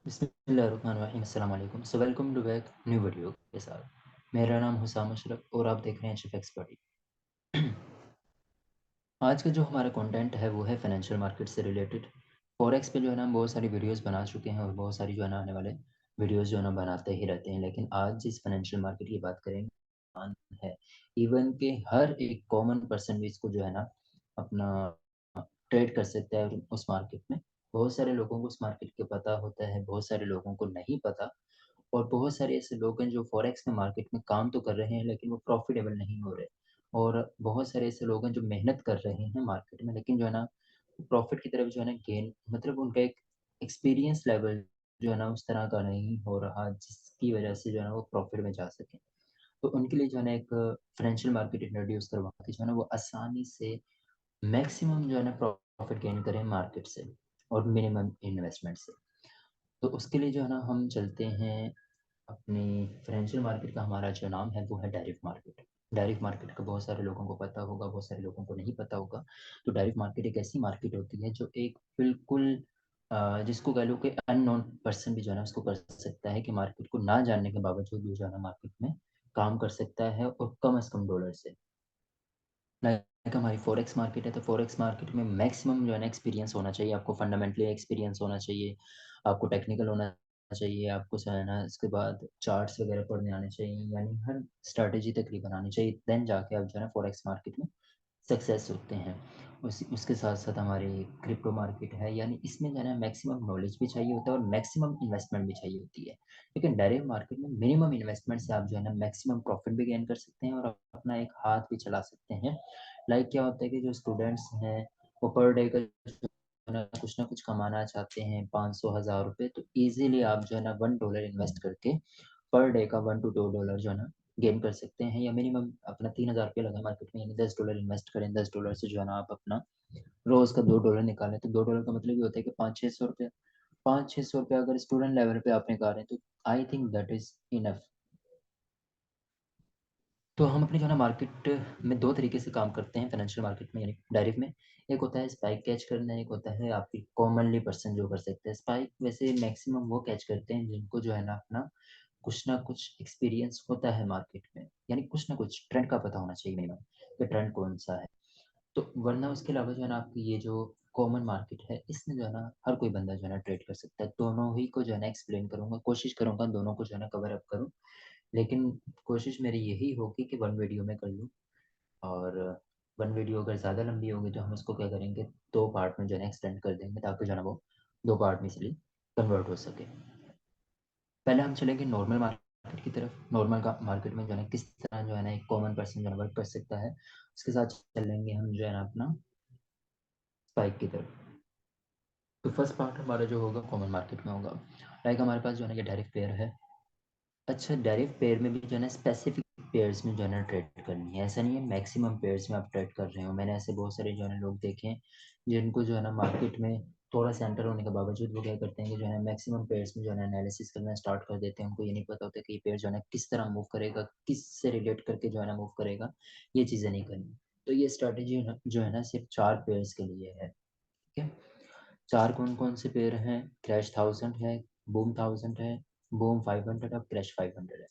बिस्मिल्लाहिर्रहमानिर्रहीम अस्सलाम वालेकुम। So welcome to back new video के साथ। मेरा नाम हुसाम अशरफ और आप देख रहे हैं अशरफ एक्सपर्ट। आज का जो हमारा कंटेंट है वो है फाइनेंशियल मार्केट से रिलेटेड। फॉरेक्स पे जो है ना हम बहुत सारी वीडियोस बना चुके हैं और बहुत सारी जो है ना आने वाले वीडियोस जो है ना बनाते ही रहते हैं, लेकिन आज जिस फाइनेंशियल मार्केट की बात करेंगे है इवन के हर एक कॉमन पर्सन भी इसको जो है ना अपना ट्रेड कर सकता है उस मार्केट में। बहुत सारे लोगों को उस मार्केट के पता होता है, बहुत सारे लोगों को नहीं पता। और बहुत सारे ऐसे लोग हैं जो फॉरेक्स में मार्केट में काम तो कर रहे हैं लेकिन वो प्रॉफिटेबल नहीं हो रहे। और बहुत सारे ऐसे लोग हैं जो मेहनत कर रहे हैं मार्केट में लेकिन जो है ना प्रॉफिट की तरफ जो है ना गेन मतलब उनका एक एक्सपीरियंस लेवल जो है ना उस तरह का नहीं हो रहा जिसकी वजह से जो है ना वो प्रॉफिट में जा सकें। तो उनके लिए जो है ना एक फाइनेंशियल मार्केट इंट्रोड्यूस करवा के जो है ना वो आसानी से मैक्सिमम जो है ना प्रॉफिट गेन करें मार्केट से और मिनिमम इन्वेस्टमेंट से। तो उसके लिए जो है ना हम चलते हैं अपनी फाइनेंशियल मार्केट का हमारा जो नाम है वो है डायरेक्ट मार्केट। डायरेक्ट मार्केट का बहुत सारे लोगों को पता होगा, बहुत सारे लोगों को नहीं पता होगा। तो डायरेक्ट मार्केट एक ऐसी मार्केट होती है जो एक बिल्कुल जिसको कह लो कि अननोन पर्सन भी जो है ना उसको कर सकता है कि मार्केट को ना जानने के बावजूद भी जो है ना मार्केट में काम कर सकता है और कम से कम डॉलर से। लाइक हमारी फॉरेक्स मार्केट है तो फॉरेक्स मार्केट में मैक्सिमम जो है ना एक्सपीरियंस होना चाहिए, आपको फंडामेंटली एक्सपीरियंस होना चाहिए, आपको टेक्निकल होना चाहिए, आपको जो है ना इसके बाद चार्ट्स वगैरह पढ़ने आने चाहिए, यानी हर स्ट्रैटेजी तकरीबन आनी चाहिए, देन जाके आप जो है ना फॉरेक्स मार्केट में सक्सेस होते हैं। उसके साथ-साथ हमारी क्रिप्टो मार्केट है, यानी इसमें जो है ना मैक्सिमम नॉलेज भी चाहिए होता है और मैक्सिमम इन्वेस्टमेंट भी चाहिए होती है। लेकिन डायरेक्ट मार्केट में मिनिमम इन्वेस्टमेंट से आप जो है ना मैक्सिमम प्रॉफिट भी गेन कर सकते हैं और अपना एक हाथ भी चला सकते हैं। लाइक क्या होता है कि जो स्टूडेंट्स हैं, वो पर डे का जो है ना कुछ कमाना चाहते हैं 500 हज़ार रुपए, तो ईज़िली आप जो है ना $1 इन्वेस्ट करके पर डे का 1 टू $2 जो है ना गेन कर सकते हैं, या मिनिमम अपना ₹3000 लगाएँ मार्केट में, यानी $10 इन्वेस्ट करें, $10 से जो है ना आप अपना रोज़ का $2 निकालें, तो $2 का मतलब ये होता है कि 500-600 500-600 अगर स्टूडेंट लेवल पे आप निकालें तो I think that is enough. तो हम अपनी जो है ना मार्केट में 2 तरीके से काम करते हैं फाइनेंशियल मार्केट में, यानी डायरेक्ट में। एक होता है स्पाइक कैच करना, एक होता है आपकी कॉमनली पर्सन जो कर सकते हैं। स्पाइक वैसे मैक्सिमम वो कैच करते हैं जिनको जो है ना अपना कुछ ना कुछ एक्सपीरियंस होता है मार्केट में, यानी कुछ ना कुछ ट्रेंड का पता होना चाहिए मिनिमम, कि ट्रेंड कौन-सा है। तो वरना उसके अलावा जो है ना आपकी ये जो कॉमन मार्केट है, इसमें जो है ना हर कोई बंदा जो है ना ट्रेड कर सकता है। दोनों ही को जो है ना एक्सप्लेन करूँगा, कोशिश करूँगा दोनों को जो है ना कवर अप करूँ। लेकिन कोशिश मेरी यही होगी कि 1 वीडियो में कर लूँ। और 1 वीडियो अगर ज़्यादा लंबी होगी तो हम उसको क्या करेंगे 2 पार्ट में जो है ना एक्सटेंड कर देंगे ताकि जो है ना वो 2 पार्ट में इज़िली कन्वर्ट हो सके। पहले हम चलेंगे नॉर्मल मार्केट की तरफ। नॉर्मल का मार्केट में जो है ना किस तरह जो है ना एक कॉमन पर्सन जो है ना वर्क कर सकता है। उसके साथ चलेंगे हम जो है ना अपना स्पाइक की तरफ। तो फर्स्ट पार्ट हमारा जो होगा कॉमन मार्केट में होगा। लाइक हमारे पास जो है ना ये डायरेक्ट पेयर है। अच्छा, डायरेक्ट पेयर में भी जो है ना स्पेसिफिक पेयर्स में जो है ना ट्रेड करनी है। ऐसा नहीं है मैक्सिमम पेयर्स में आप ट्रेड कर रहे हो। मैंने ऐसे बहुत सारे जो है ना लोग देखे हैं जिनको जो है ना मार्केट में थोड़ा सा एंटर होने के बावजूद वो क्या करते हैं कि जो है ना मैक्सिमम पेयर्स में जो है ना एनालिसिस करना स्टार्ट कर देते हैं। उनको ये नहीं पता होता कि ये पेयर जो है ना किस तरह मूव करेगा, किससे रिलेट करके जो है ना मूव करेगा, ये चीज़ें नहीं करनी। तो ये स्ट्रैटेजी जो है ना सिर्फ 4 पेयर्स के लिए है। ठीक है? 4 कौन-कौन से पेयर हैं? क्रैश 1000 है, बूम 1000 है, बूम 500 और क्रैश 500 है।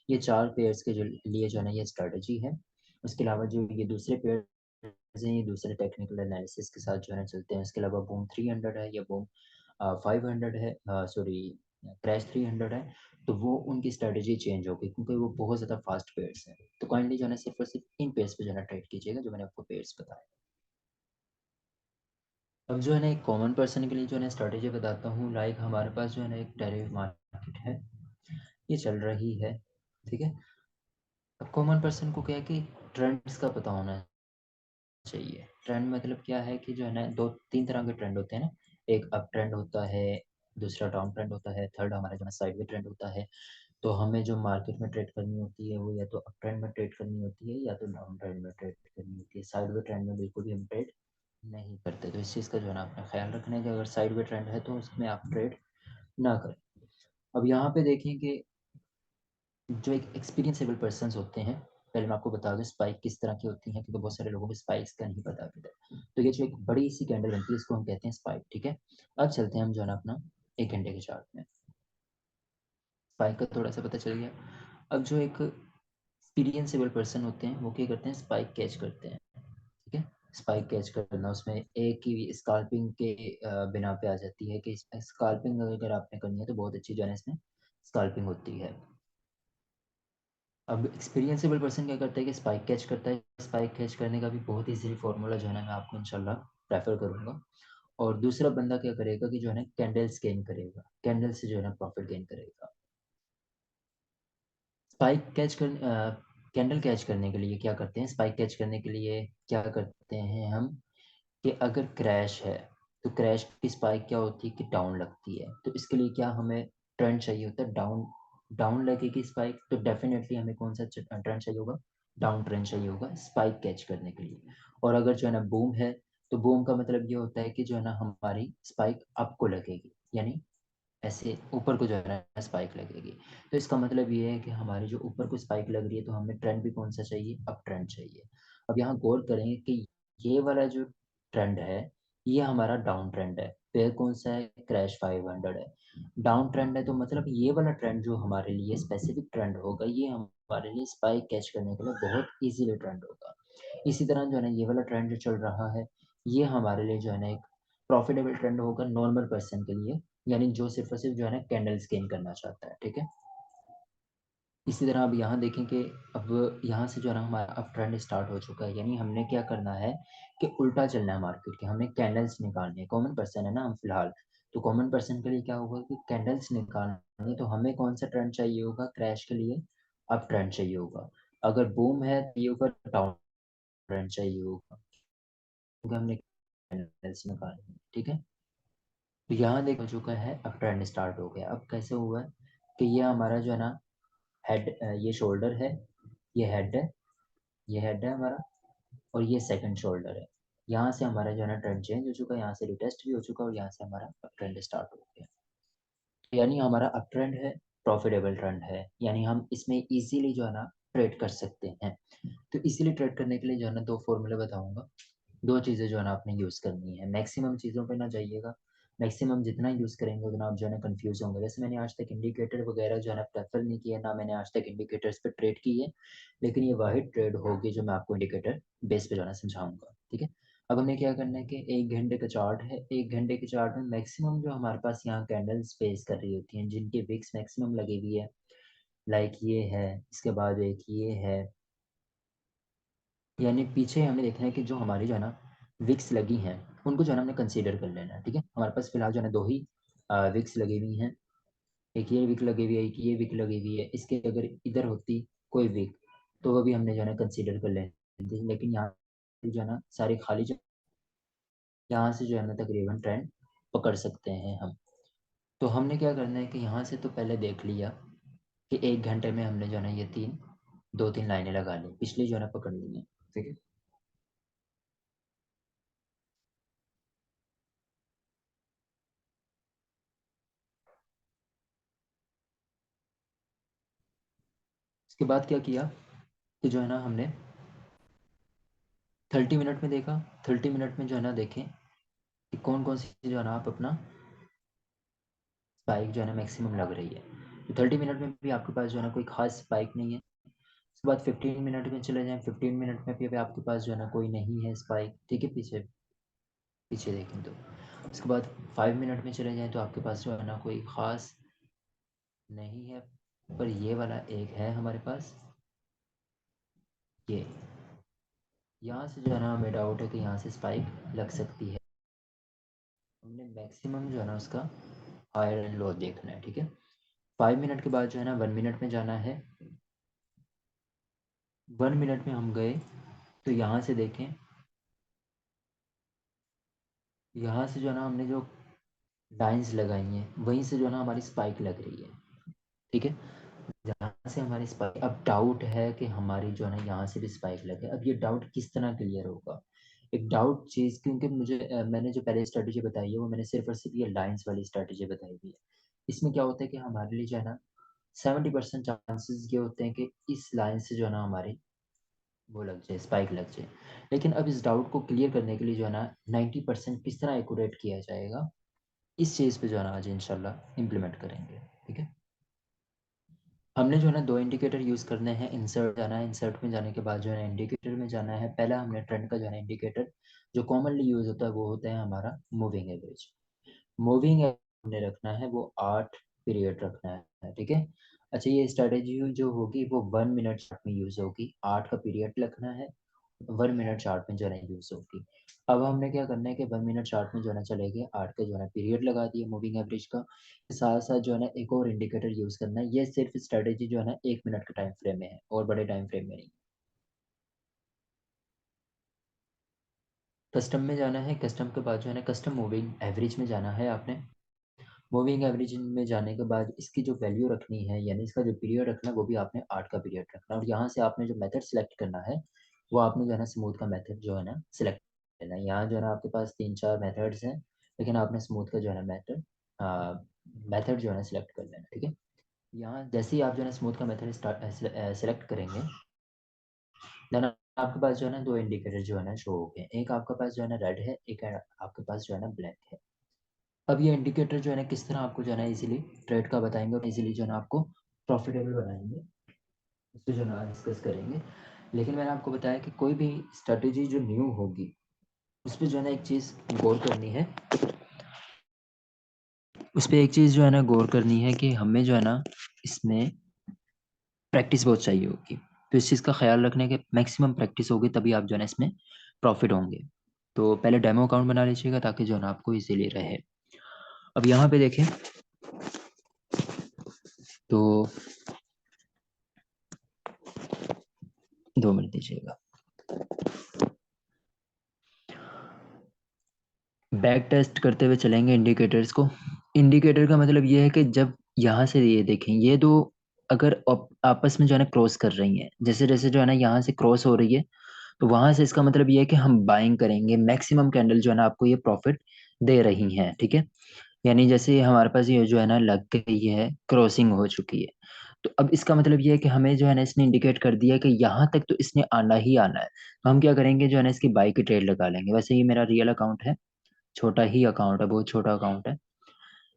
ये 4 पेयर्स के जो लिए जो है ना ये स्ट्रैटेजी है। उसके अलावा जो ये दूसरे पेयर्स हैं, ये दूसरे टेक्निकल एनालिसिस के साथ जो है ना चलते हैं। इसके अलावा बूम 300 है या बूम 500 है, सॉरी क्रैश 300 है, तो वो उनकी स्ट्रैटेजी चेंज होगी क्योंकि वो बहुत ज़्यादा फास्ट पेयर्स हैं। तो काइंडली जो है ना सिर्फ़ और सिर्फ़ इन पेयर्स पे जो है ना ट्रेड कीजिएगा जो मैंने आपको पेयर्स बताए। अब जो है ना एक कॉमन पर्सन के लिए जो है ना स्ट्रैटेजी बताता हूँ। लाइक हमारे पास जो है ना एक डेरिवेटिव मार्केट है, ये चल रही है, ठीक है? अब कॉमन पर्सन को क्या है कि ट्रेंड्स का पता होना चाहिए। ट्रेंड मतलब क्या है कि जो है ना 2-3 तरह के ट्रेंड होते हैं ना, एक अप ट्रेंड होता है, दूसरा डाउन ट्रेंड होता है, थर्ड हमारा जो है साइडवेज ट्रेंड होता है। तो हमें जो मार्केट में ट्रेड करनी होती है वो या तो अप ट्रेंड में ट्रेड करनी होती है या तो डाउन ट्रेंड में ट्रेड करनी होती है। साइडवेज ट्रेंड में बिल्कुल भी हम ट्रेड नहीं करते। तो इस चीज़ का जो है ना अपना ख़्याल रखना है कि अगर साइडवेज ट्रेंड है तो उसमें आप ट्रेड ना करें। अब यहाँ पे देखें कि जो एक एक्सपीरियंसेबल पर्सन्स होते हैं, पहले मैं आपको बता दूँ स्पाइक किस तरह की होती हैं क्योंकि बहुत सारे लोगों को स्पाइक्स का नहीं पता अभी तक। तो ये जो एक बड़ी सी कैंडल बनती है इसको हम कहते हैं स्पाइक, ठीक है? अब चलते हैं हम जो है ना अपना 1 घंटे के चार्ट में। स्पाइक का थोड़ा सा पता चल गया। अब जो एक एक्सपीरियंसेबल पर्सन होते हैं वो क्या करते हैं, स्पाइक कैच करते हैं। ठीक है, स्पाइक कैच करना उसमें एक ही स्काल्पिंग के बिना पे आ जाती है कि स्काल्पिंग अगर आपने करनी है तो बहुत अच्छी जो है इसमें स्काल्पिंग होती है। अब एक्सपीरियंसेबल पर्सन क्या करता है कि स्पाइक कैच करता है। स्पाइक कैच करने का भी बहुत ईजी फॉर्मूला जो है ना मैं आपको इंशाल्लाह प्रेफर करूंगा। और दूसरा बंदा क्या करेगा कि जो है ना कैंडल्स गेन करेगा, कैंडल से जो है ना प्रॉफिट गेन करेगा। स्पाइक कैच कर कैंडल कैच करने के लिए क्या करते हैं, स्पाइक कैच करने के लिए क्या करते हैं हम कि अगर क्रैश है तो क्रैश की स्पाइक क्या होती है कि डाउन लगती है। तो इसके लिए क्या हमें ट्रेंड चाहिए होता है, डाउन। डाउन लगेगी स्पाइक तो डेफिनेटली हमें कौन सा ट्रेंड चाहिए होगा, डाउन ट्रेंड चाहिए होगा स्पाइक कैच करने के लिए। और अगर जो है ना बूम है तो बूम का मतलब ये होता है कि जो है ना हमारी स्पाइक आपको लगेगी, यानी ऐसे ऊपर को जो है ना स्पाइक लगेगी। तो इसका मतलब ये है कि हमारी जो ऊपर को स्पाइक लग रही है तो हमें ट्रेंड भी कौन सा चाहिए, अप ट्रेंड चाहिए। अब यहाँ गौर करेंगे कि ये वाला जो ट्रेंड है ये हमारा डाउन ट्रेंड है। पेयर कौन सा है, क्रैश 500 है। डाउन ट्रेंड है तो मतलब ये वाला ट्रेंड जो हमारे लिए स्पेसिफिक ट्रेंड होगा ये हमारे लिए स्पाइक कैच करने के लिए बहुत इजीली ट्रेंड होगा। इसी तरह जो है ना ये वाला ट्रेंड जो चल रहा है ये हमारे लिए जो है ना एक प्रॉफिटेबल ट्रेंड होगा नॉर्मल पर्सन के लिए, यानी जो सिर्फ और सिर्फ जो है ना कैंडल्स गेन करना चाहता है। ठीक है, इसी तरह अब यहाँ देखें कि अब यहाँ से जो है ना हमारा अब ट्रेंड स्टार्ट हो चुका है, यानी हमने क्या करना है कि उल्टा चलना है मार्केट के, हमें कैंडल्स निकालनी है। कॉमन पर्सन है ना हम फिलहाल, तो कॉमन पर्सन के लिए क्या होगा कि कैंडल्स निकालनी है तो हमें कौन सा ट्रेंड चाहिए होगा, क्रैश के लिए अप ट्रेंड चाहिए होगा। अगर बूम है तो ये होगा डाउन ट्रेंड चाहिए होगा, क्योंकि हमने कैंडल्स निकालनी है। ठीक है, तो यहाँ देख हो चुका है, अब ट्रेंड स्टार्ट हो गया। अब कैसे हुआ है कि ये हमारा जो है ना हेड, ये शोल्डर है, ये हेड है, ये हेड है हमारा, और ये सेकंड शोल्डर है। यहाँ से हमारा जो है ना ट्रेंड चेंज हो चुका है, यहाँ से रिटेस्ट भी हो चुका है और यहाँ से हमारा अप ट्रेंड स्टार्ट हो गया। यानी हमारा अप ट्रेंड है, प्रॉफिटेबल ट्रेंड है, यानी हम इसमें इजीली जो है ना ट्रेड कर सकते हैं। तो इजीली ट्रेड करने के लिए जो है ना दो फॉर्मूले बताऊंगा। दो चीज़ें जो है ना आपने यूज़ करनी है, मैक्सिमम चीज़ों पे ना जाइएगा। मैक्सिमम जितना यूज़ करेंगे उतना आप जो है ना कंफ्यूज होंगे। वैसे मैंने आज तक इंडिकेटर वगैरह जो है ना प्रेफर नहीं किया, ना मैंने आज तक इंडिकेटर्स पे ट्रेड की है, लेकिन ये वाहिद ट्रेड होगी जो मैं आपको इंडिकेटर बेस पे जो है ना समझाऊंगा। ठीक है, अब हमें क्या करना है कि एक घंटे का चार्ट है, एक घंटे के चार्ट में मैक्सिमम जो हमारे पास यहाँ कैंडल्स फेस कर रही होती हैं जिनकी विक्स मैक्सिमम लगी हुई है, लाइक ये है, इसके बाद एक ये है, यानी पीछे हमें देखना है कि जो हमारी जो है ना विक्स लगी हैं उनको जो है ना हमने कंसीडर कर लेना है। ठीक है, हमारे पास फिलहाल जो है ना दो ही विक्स लगी हुई हैं, एक ये विक लगी हुई है, एक ये विक लगी हुई है। इसके अगर इधर होती कोई विक तो वो भी हमने जो है ना कंसीडर कर लेनी थी, लेकिन यहाँ जो है ना सारी खाली यहाँ से जो है ना तकरीबन ट्रेंड पकड़ सकते हैं हम। तो हमने क्या करना है कि यहाँ से तो पहले देख लिया कि एक घंटे में हमने जो है ना ये दो तीन लाइनें लगा ली, पिछली जो है ना पकड़ ली है। ठीक है, उसके बाद क्या किया कि जो है ना हमने 30 मिनट में देखा। 30 मिनट में जो है ना देखें कि कौन कौन सी जो है ना आप अपना स्पाइक जो है ना मैक्सिमम लग रही है। तो 30 मिनट में भी आपके पास जो है ना कोई खास स्पाइक नहीं है। उसके बाद 15 मिनट में चले जाएं, 15 मिनट में भी अभी आपके पास जो है ना कोई नहीं है स्पाइक। ठीक है, पीछे पीछे देखें तो उसके बाद 5 मिनट में चले जाएं तो आपके पास जो है ना कोई ख़ास नहीं है। पर ये वाला एक है हमारे पास, ये यहाँ से जो है ना हमें डाउट है कि यहाँ से स्पाइक लग सकती है। हमने मैक्सिमम जो है ना उसका हायर एंड लो देखना है। ठीक है, 5 मिनट के बाद जो है ना 1 मिनट में जाना है। 1 मिनट में हम गए तो यहाँ से देखें, यहाँ से जो है ना हमने जो लाइंस लगाई हैं वहीं से जो है ना हमारी स्पाइक लग रही है। ठीक है, जहाँ से हमारी स्पाइक, अब डाउट है कि हमारी जो है ना यहाँ से भी स्पाइक लगे। अब ये डाउट किस तरह क्लियर होगा, एक डाउट चीज़, क्योंकि मुझे मैंने जो पहले स्ट्रेटजी बताई है वो मैंने सिर्फ और सिर्फ ये लाइंस वाली स्ट्रेटजी बताई हुई है। इसमें क्या होता है कि हमारे लिए जो है ना 70% चांसेस ये होते हैं कि इस लाइन से जो है ना हमारी वो लग जाए, स्पाइक लग जाए। लेकिन अब इस डाउट को क्लियर करने के लिए जो है ना 90% किस तरह एक्यूरेट किया जाएगा, इस चीज़ पे जो है ना आज इंशाल्लाह इम्प्लीमेंट करेंगे। ठीक है, हमने जो है ना 2 इंडिकेटर यूज़ करने हैं। इंसर्ट जाना है, इंसर्ट में जाने के बाद जो है ना इंडिकेटर में जाना है। पहला हमने ट्रेंड का जो है ना इंडिकेटर जो कॉमनली यूज़ होता है वो होता है हमारा मूविंग एवरेज। मूविंग हमने रखना है वो 8 पीरियड रखना है, ठीक है। अच्छा, ये स्ट्रेटेजी जो होगी वो 1 मिनट चार्ट में यूज़ होगी। 8 का पीरियड रखना है, 1 मिनट चार्ट में जो है ना यूज़ होगी। अब हमने क्या करना है कि 1 मिनट चार्ट में जो है ना चलेंगे, 8 का जो है ना पीरियड लगा दिए मूविंग एवरेज का। साथ-साथ जो है ना एक और इंडिकेटर यूज़ करना है। ये सिर्फ़ स्ट्रेटेजी जो है ना 1 मिनट के टाइम फ्रेम में है और बड़े टाइम फ्रेम में नहीं। कस्टम में जाना है, कस्टम के बाद जो है ना कस्टम मूविंग एवरेज में जाना है आपने। मूविंग एवरेज में जाने के बाद इसकी जो वैल्यू रखनी है, यानी इसका जो पीरियड रखना है वो भी आपने 8 का पीरियड रखना है और यहाँ से आपने जो मेथड सेलेक्ट करना है वो आपने जो है ना स्मूथ का मेथड जो है ना सेलेक्ट करना है। यहाँ जो है ना आपके पास 3-4 मेथड्स हैं, लेकिन आपने स्मूथ का जो है ना मेथड जो है ना सेलेक्ट कर लेना, ठीक है। यहाँ जैसे ही आप जो है ना स्मूथ का मेथड सेलेक्ट करेंगे, देन आपके पास जो है ना 2 इंडिकेटर जो है ना शो हो गए। एक आपके पास जो है ना रेड है, एक है आपके पास जो है ना ब्लैक है। अब ये इंडिकेटर जो है ना किस तरह आपको जो है ना इजीली ट्रेड का बताएँगे और इजीली जो है ना आपको प्रॉफिटेबल बनाएँगे, इस पे जो है ना डिस्कस करेंगे। लेकिन मैंने आपको बताया कि कोई भी स्ट्रैटेजी जो न्यू होगी, उस पे जो है ना एक चीज़ गौर करनी है, उस पे एक चीज़ जो है ना गौर करनी है कि हमें जो है ना इसमें प्रैक्टिस बहुत चाहिए होगी। तो इस चीज़ का ख़्याल रखना है कि मैक्सिमम प्रैक्टिस होगी तभी आप जो है ना इसमें प्रॉफिट होंगे। तो पहले डेमो अकाउंट बना लीजिएगा ताकि जो है ना आपको इज़िली रहे। अब यहाँ पे देखें तो 2 मिनट दीजिएगा। बैक टेस्ट करते हुए चलेंगे इंडिकेटर्स को। इंडिकेटर का मतलब ये है कि जब यहाँ से ये देखें, ये 2 अगर आपस में जो है ना क्रॉस कर रही हैं, जैसे-जैसे जो है ना यहाँ से क्रॉस हो रही है, तो वहाँ से इसका मतलब ये है कि हम बाइंग करेंगे, मैक्सिमम कैंडल जो है ना आपको ये प्रॉफ़िट दे रही हैं, ठीक है? यानी जैसे हमारे पास ये जो है ना लग गई है, क्रॉसिंग हो चुकी है। तो अब इसका मतलब ये है कि हमें जो है ना इसने इंडिकेट कर दिया कि यहाँ तक तो इसने आना ही आना है। तो हम क्या करेंगे जो है ना इसकी बाय की ट्रेड लगा लेंगे। वैसे ये मेरा रियल अकाउंट है, छोटा ही अकाउंट है, बहुत छोटा अकाउंट है।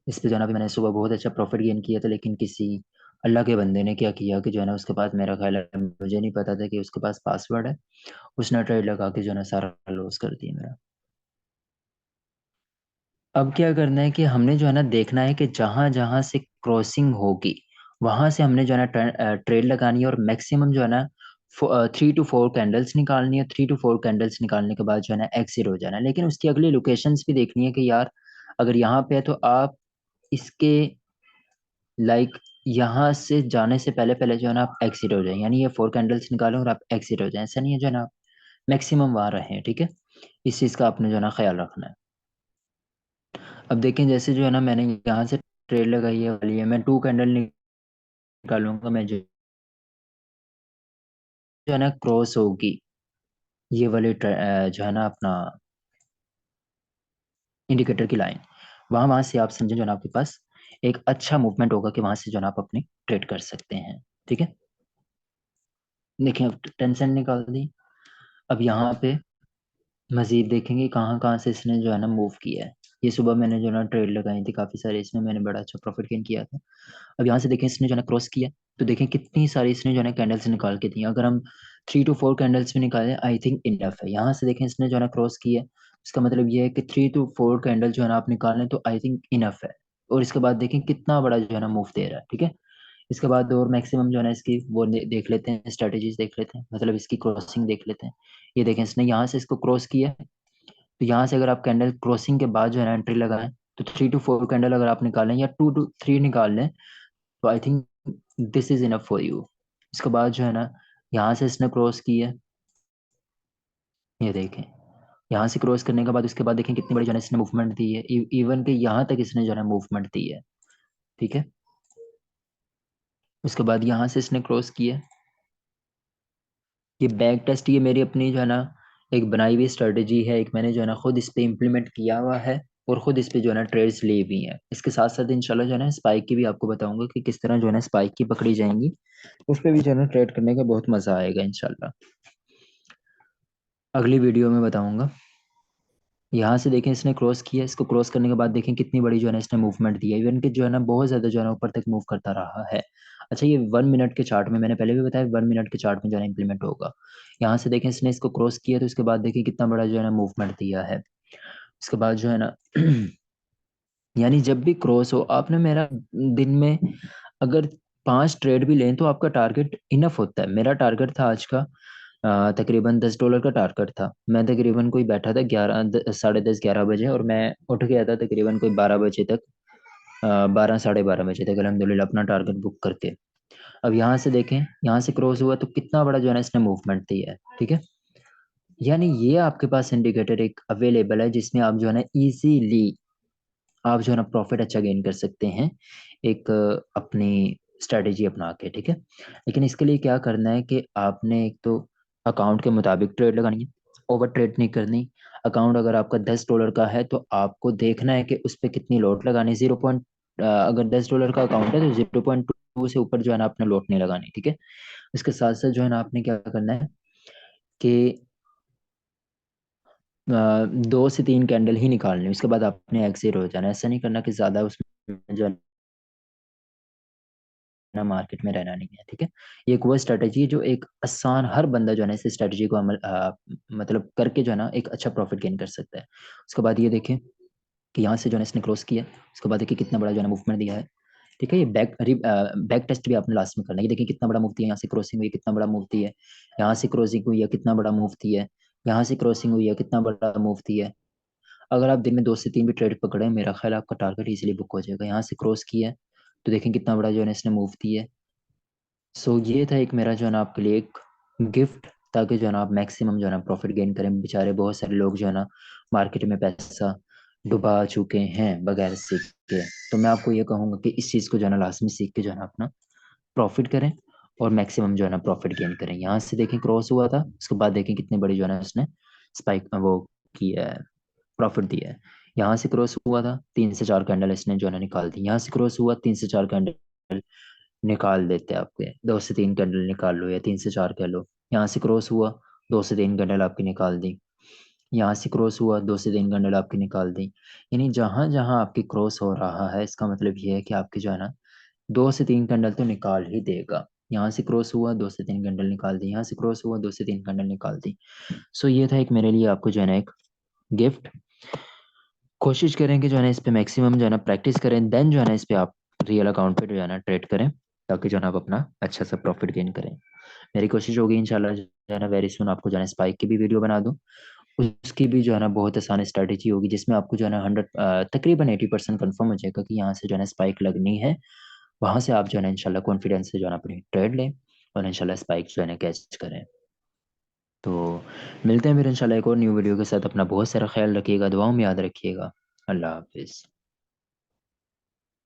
इस पे जो है ना अभी मैंने सुबह बहुत अच्छा प्रॉफ़िट गेन किया था, लेकिन किसी अल्लाह के बंदे ने क्या किया कि जो है ना उसके पास, मेरा ख़्याल है, मुझे नहीं पता था कि उसके पास पासवर्ड है। उसने ट्रेड लगा के जो है ना सारा लॉस कर दिया मेरा। अब क्या करना है कि हमने जो है ना देखना है कि जहाँ-जहाँ से क्रॉसिंग होगी, वहाँ से हमने जो है ना ट्रेड लगानी है और मैक्सिमम जो है ना 3 टू 4 कैंडल्स निकालनी है। 3 टू 4 कैंडल्स निकालने के बाद जो है ना एक्सिट हो जाना है। लेकिन उसकी अगली लोकेशंस भी देखनी है कि यार अगर यहाँ पे है तो आप इसके लाइक यहाँ से जाने से पहले-पहले जो है ना आप एक्सिट हो जाएँ। यानी ये 4 कैंडल्स निकालें और आप एक्सिट हो जाएँ। ऐसा नहीं है जो है ना आप मैक्सिमम वहाँ रहें, ठीक है? इस चीज़ का आपने जो है ना ख़्याल रखना है। अब देखें जैसे जो है ना मैंने यहाँ से ट्रेड लगाई है वाली है, मैं 2 कैंडल निकालूँगा, मैं जो है ना क्रॉस होगी, ये वाली जो है ना अपना इंडिकेटर की लाइन, वहाँ-वहाँ से आप समझें जो है ना आपके पास एक अच्छा मूवमेंट होगा कि वहाँ से जो है ना आप अपनी ट्रेड कर सकते हैं, ठीक है? देखिए अब 10 सेंट निकाल दी। अब यहाँ पे मज़ीद देखेंगे कहाँ-कहाँ से इसने जो है ना मूव किया है। ये सुबह मैंने जो है ना ट्रेड लगाई थी काफ़ी सारी, इसमें मैंने बड़ा अच्छा प्रॉफ़िट गेन किया था। अब यहाँ से देखें इसने जो है ना क्रॉस किया, तो देखें कितनी सारी इसने जो है ना कैंडल्स निकाल के दी हैं। अगर हम 3 टू 4 कैंडल्स भी निकालें, आई थिंक इनफ है। यहाँ से देखें इसने जो है ना क्रॉस किया है, इसका मतलब ये है कि 3 टू 4 कैंडल जो है ना आप निकाल लें तो आई थिंक इनफ है। और इसके बाद देखें कितना बड़ा जो है ना मूव दे रहा है, ठीक है? इसके बाद और मैक्सिमम जो है ना इसकी वो देख लेते हैं, स्ट्रैटेजीज़ देख लेते हैं, मतलब इसकी क्रॉसिंग देख लेते हैं। ये देखें इसने यहाँ से इसको क्रॉस किया है, तो यहाँ से अगर आप कैंडल क्रॉसिंग के बाद जो है ना एंट्री लगाएँ, तो 3 टू 4 कैंडल अगर आप निकालें या 2 टू 3 निकाल लें, तो I think this is enough for you. इसके बाद जो है ना, यहाँ से इसने क्रॉस की है, ये देखें। यहाँ से क्रॉस करने के बाद उसके बाद देखें कितनी बड़ी जो है ना इसने मूवमेंट दी है। इवन कि यहाँ तक इसने जो है ना मूवमेंट दी है, ठीक है? उसके बाद यहाँ से इसने क्रॉस की है। ये बैक टेस्ट ये मेरी अपनी जो है ना एक बनाई हुई स्ट्रैटेजी है, एक मैंने जो है ना खुद इस पे इम्प्लीमेंट किया हुआ है और खुद इस पे जो है ना ट्रेड्स ली हुई हैं। इसके साथ-साथ इंशाल्लाह जो है ना स्पाइक की भी आपको बताऊँगा कि किस तरह जो है ना स्पाइक की पकड़ी जाएँगी। उस पे भी जो है ना ट्रेड करने का बहुत मज़ा आएगा इंशाल्लाह। अगली वीडियो में बताऊँगा। यहाँ से देखें इसने क्रॉस किया, इसको क्रॉस करने के बाद देखें कितनी बड़ी जो है ना इसने मूवमेंट दी है, इवन कि जो है ना बहुत ज़्यादा जो है ना ऊपर तक मूव करता रहा है। अच्छा, ये 1 मिनट के चार्ट में, मैंने पहले भी बताया 1 मिनट के चार्ट में जो है ना इंप्लीमेंट होगा। यहाँ से देखें इसने इसको क्रॉस किया, तो उसके बाद देखिए कितना बड़ा जो है ना मूवमेंट दिया है। उसके बाद जो है ना यानी जब भी क्रॉस हो, आपने मेरा दिन में अगर 5 ट्रेड भी लें तो आपका टारगेट इनफ होता है। मेरा टारगेट था आज का तकरीबन $10 का टारगेट था। मैं तकरीबन कोई बैठा था 11, 10:30, 11 बजे, और मैं उठ गया था तकरीबन कोई 12 बजे तक, 12, 12:30 बजे तक अल्हम्दुलिल्लाह अपना टारगेट बुक करके। अब यहाँ से देखें, यहाँ से क्रॉस हुआ तो कितना बड़ा जो है ना इसने मूवमेंट दिया है, ठीक है। यानी ये आपके पास इंडिकेटर एक अवेलेबल है जिसमें आप जो है ना इजीली आप जो है ना प्रॉफिट अच्छा गेन कर सकते हैं, एक अपनी स्ट्रेटेजी अपना के, ठीक है। लेकिन इसके लिए क्या करना है कि आपने एक तो अकाउंट के मुताबिक ट्रेड लगानी है, ओवर ट्रेड नहीं करनी। अकाउंट अगर आपका $10 का है तो आपको देखना है कि उस पर कितनी लोट लगानी, अगर $10 का अकाउंट है तो 0.2 से ऊपर जो है ना आपने लोट नहीं लगानी, ठीक है। इसके साथ साथ जो है ना आपने क्या करना है कि 2 से 3 कैंडल ही निकालनी है, उसके बाद आपने एग्जिट हो जाना है। ऐसा नहीं करना कि ज़्यादा उसमें जो है ना मार्केट में रहना नहीं है, ठीक है। ये एक वो स्ट्रेटजी है जो एक आसान, हर बंदा जो है ना इस स्ट्रेटजी को मतलब करके जो है ना एक अच्छा प्रॉफिट गेन कर सकता है। उसके बाद ये देखें कि यहाँ से जो है ना इसने क्रॉस किया, उसके बाद देखिए कितना बड़ा जो है ना मूवमेंट दिया है, ठीक है। ये बैक टेस्ट भी आपने लास्ट में करना है। ये देखिए कितना बड़ा मूव दिया है, यहाँ से क्रॉसिंग हुई है, कितना बड़ा मूव दिया है, यहाँ से क्रॉसिंग हुई है, कितना बड़ा मूव दिया है, यहाँ से क्रॉसिंग हुई है, कितना बड़ा मूव दिया है। अगर आप दिन में 2 से 3 भी ट्रेड पकड़े, मेरा ख्याल है आपका टारगेट इजीली बुक हो जाएगा। यहाँ से क्रॉस किया है तो देखें कितना बड़ा जो है ना इसने मूव दिया है। सो ये था एक मेरा जो है ना आपके लिए एक गिफ्ट, ताकि जो है ना आप मैक्सिमम जो है ना प्रॉफिट गेन करें। बेचारे बहुत सारे लोग जो है ना मार्केट में पैसा डुबा चुके हैं बगैर सीख के। तो मैं आपको ये कहूँगा कि इस चीज़ को जो है ना लाजमी सीख के जो है ना अपना प्रॉफिट करें और मैक्सिमम जो है ना प्रॉफिट गेन करें। यहाँ से देखें क्रॉस हुआ था, उसके बाद देखें कितनी बड़ी जो है ना उसने स्पाइक वो किया है, प्रॉफिट दिया है। यहाँ से क्रॉस हुआ था, 3 से 4 कैंडल इसने जो है ना निकाल दी। यहाँ से क्रॉस हुआ, 3 से 4 कैंडल निकाल देते हैं आपके, 2 से 3 कैंडल निकाल लो या 3 से 4 कह लो। यहाँ से क्रॉस हुआ, 2 से 3 कैंडल आपकी निकाल दी। यहाँ से क्रॉस हुआ, 2 से 3 कैंडल आपकी निकाल दी। यानी जहां जहां आपकी क्रॉस हो रहा है, इसका मतलब ये है कि आपकी जो है ना 2 से 3 कैंडल तो निकाल ही देगा। यहाँ से क्रॉस हुआ, 2 से 3 कैंडल निकाल दी, यहाँ से क्रॉस हुआ, 2 से 3 कैंडल निकाल दी। सो ये था एक मेरे लिए आपको जो है ना एक गिफ्ट। कोशिश करें कि जो है ना इस पे मैक्सिमम जो है ना प्रैक्टिस करें, देन जो है ना इस पे आप रियल अकाउंट पे जो है ना ट्रेड करें, ताकि जो है ना आप अपना अच्छा सा प्रॉफिट गेन करें। मेरी कोशिश होगी इंशाल्लाह जो है ना वेरी सुन आपको जो है ना स्पाइक की भी वीडियो बना दूं। उसकी भी जो है ना बहुत आसान स्ट्रैटेजी होगी, जिसमें आपको जो है ना तकरीबन 80% कन्फर्म हो जाएगा कि यहाँ से जो है ना स्पाइक लगनी है। वहां से आप जो है ना इंशाल्लाह कॉन्फिडेंस से जो है ना अपनी ट्रेड लें और इंशाल्लाह स्पाइक जो है ना कैच करें। तो मिलते हैं फिर इंशाल्लाह एक और न्यू वीडियो के साथ। अपना बहुत सारा ख्याल रखिएगा, दुआओं में याद रखिएगा। अल्लाह हाफिज़।